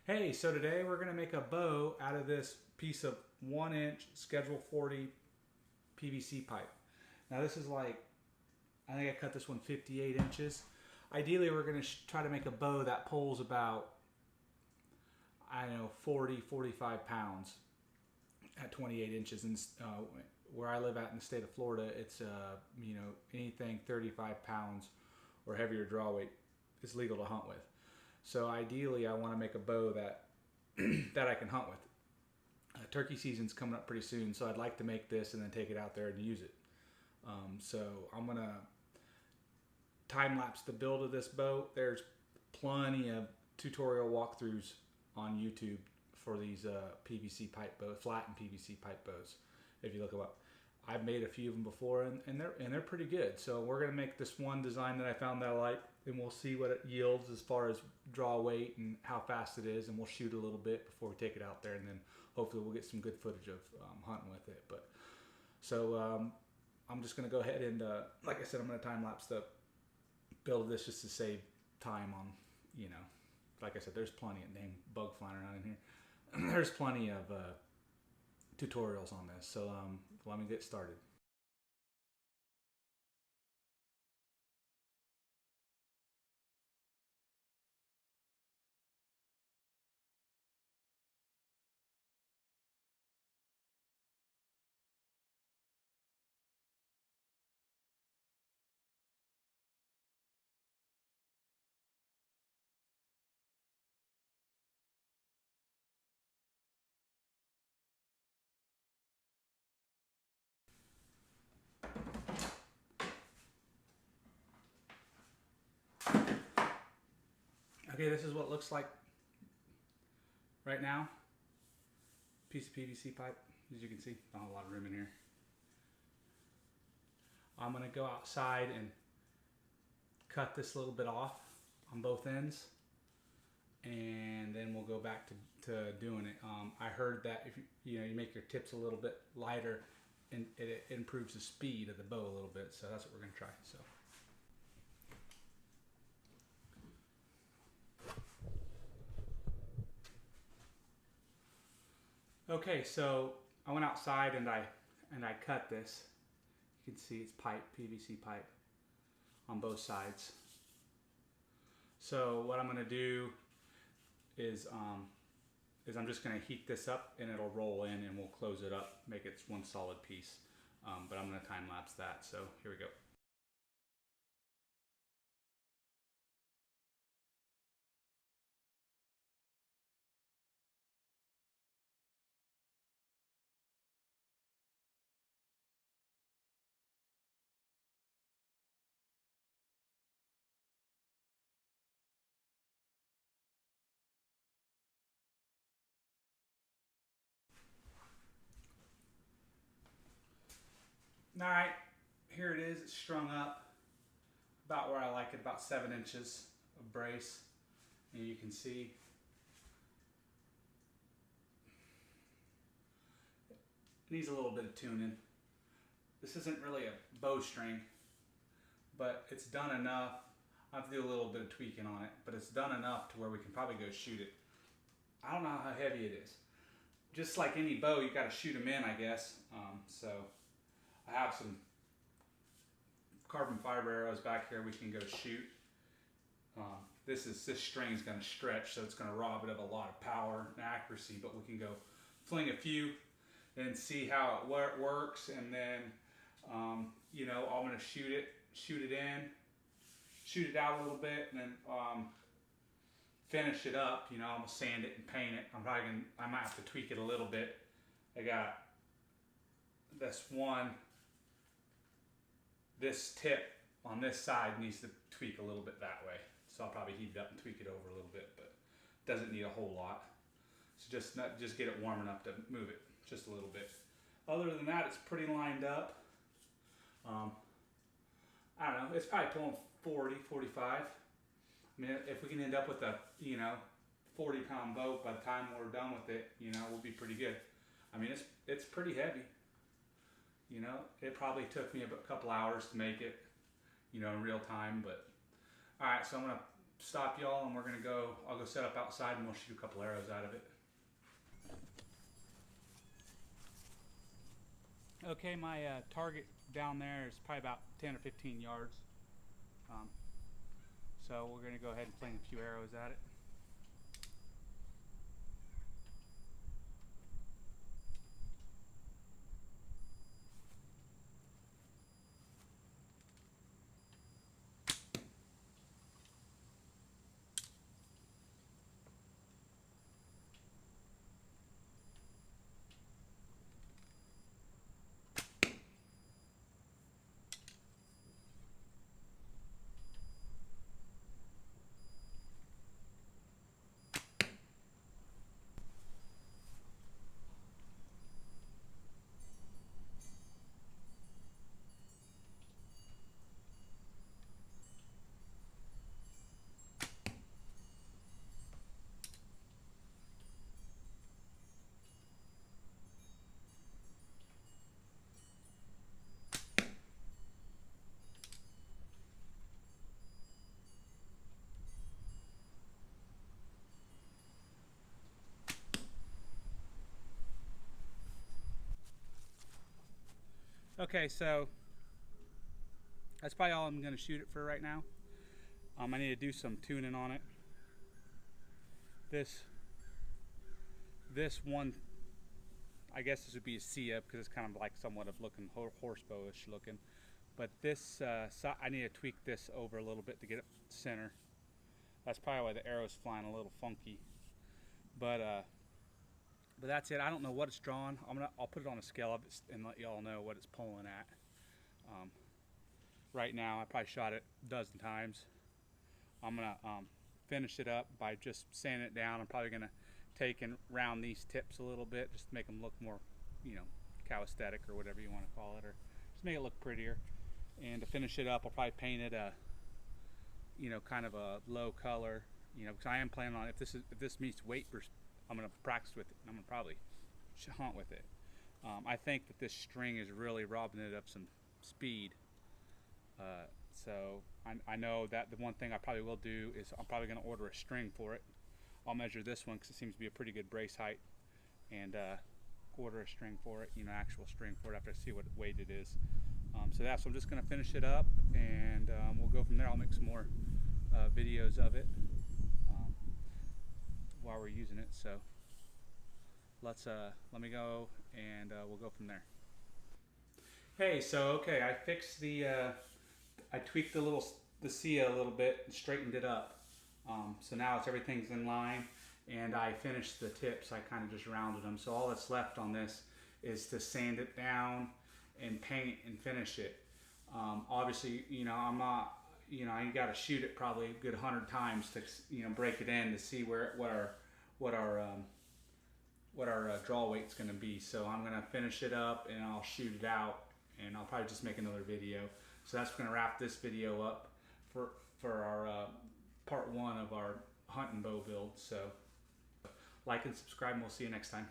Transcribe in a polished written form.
Hey, so today we're going to make a bow out of this piece of 1-inch Schedule 40 PVC pipe. Now this is like, I think I cut this one 58 inches. Ideally we're going to try to make a bow that pulls about, I don't know, 45 pounds at 28 inches. And where I live at in the state of Florida, it's, anything 35 pounds or heavier draw weight is legal to hunt with. So ideally, I want to make a bow that that I can hunt with. Turkey season's coming up pretty soon, so I'd like to make this and then take it out there and use it. So I'm gonna time lapse the build of this bow. There's plenty of tutorial walkthroughs on YouTube for these PVC pipe bows, flattened PVC pipe bows. If you look them up, I've made a few of them before, and they're pretty good. So we're gonna make this one design that I found that I like, and we'll see what it yields as far as draw weight and how fast it is, and we'll shoot a little bit before we take it out there, and then hopefully we'll get some good footage of hunting with it. But so I'm just gonna go ahead and like I said, I'm gonna time lapse the build of this just to save time on, like I said, there's plenty of dang bug flying around in here. There's plenty of tutorials on this, so let me get started. Okay, this is what it looks like right now. Piece of PVC pipe, as you can see, not a lot of room in here. I'm gonna go outside and cut this little bit off on both ends, and then we'll go back to doing it. I heard that if you make your tips a little bit lighter, and it improves the speed of the bow a little bit. So that's what we're gonna try. So. Okay, so I went outside and I cut this. You can see it's pipe, PVC pipe on both sides. So what I'm going to do is I'm just going to heat this up and it'll roll in, and we'll close it up, make it one solid piece. But I'm going to time lapse that. So here we go. All right, here it is. It's strung up about where I like it, about 7 inches of brace. And you can see it needs a little bit of tuning. This isn't really a bowstring, but it's done enough. I have to do a little bit of tweaking on it, but it's done enough to where we can probably go shoot it. I don't know how heavy it is. Just like any bow, you got to shoot them in, I guess. So I have some carbon fiber arrows back here we can go shoot. This string is going to stretch, so it's going to rob it of a lot of power and accuracy, but we can go fling a few and see how it works, and then I'm going to shoot it in, shoot it out a little bit, and then finish it up. I'm gonna sand it and paint it. I might have to tweak it a little bit. I got this tip on this side needs to tweak a little bit that way. So I'll probably heat it up and tweak it over a little bit, but doesn't need a whole lot. So just get it warm enough to move it just a little bit. Other than that, it's pretty lined up. I don't know, it's probably pulling 40, 45. I mean, if we can end up with a, 40-pound boat by the time we're done with it, we'll be pretty good. I mean, it's pretty heavy. It probably took me a couple hours to make it, in real time. But all right, so I'm gonna stop y'all and we're gonna go, I'll go set up outside and we'll shoot a couple arrows out of it. Okay, my target down there is probably about 10 or 15 yards. So we're gonna go ahead and fling a few arrows at it. Okay, so that's probably all I'm gonna shoot it for right now. I need to do some tuning on it. This one, I guess this would be a C-up because it's kind of like somewhat of looking horsebow-ish looking. But this, I need to tweak this over a little bit to get it center. That's probably why the arrow's flying a little funky. But that's it. I don't know what it's drawn. I'll put it on a scale and let y'all know what it's pulling at. Right now, I probably shot it a dozen times. I'm gonna finish it up by just sanding it down. I'm probably gonna take and round these tips a little bit, just to make them look more, cow aesthetic or whatever you want to call it, or just make it look prettier. And to finish it up, I'll probably paint it a, kind of a low color, because I am planning on, if this meets weight, I'm gonna practice with it. And I'm gonna probably hunt with it. I think that this string is really robbing it of some speed. So I know that the one thing I probably will do is I'm probably going to order a string for it. I'll measure this one because it seems to be a pretty good brace height, and order a string for it, actual string for it after I see what weight it is. So I'm just going to finish it up, and we'll go from there. I'll make some more videos of it while we're using it. So let me go, and we'll go from there. Hey, so okay, I fixed I tweaked the Sia a little bit and straightened it up. So now everything's in line, and I finished the tips. I kind of just rounded them. So all that's left on this is to sand it down and paint and finish it. Obviously, I'm not, I got to shoot it probably a good 100 times to, break it in to see what our draw weight's going to be. So I'm going to finish it up and I'll shoot it out, and I'll probably just make another video. So that's going to wrap this video up for our part 1 of our hunting bow build. So like and subscribe, and we'll see you next time.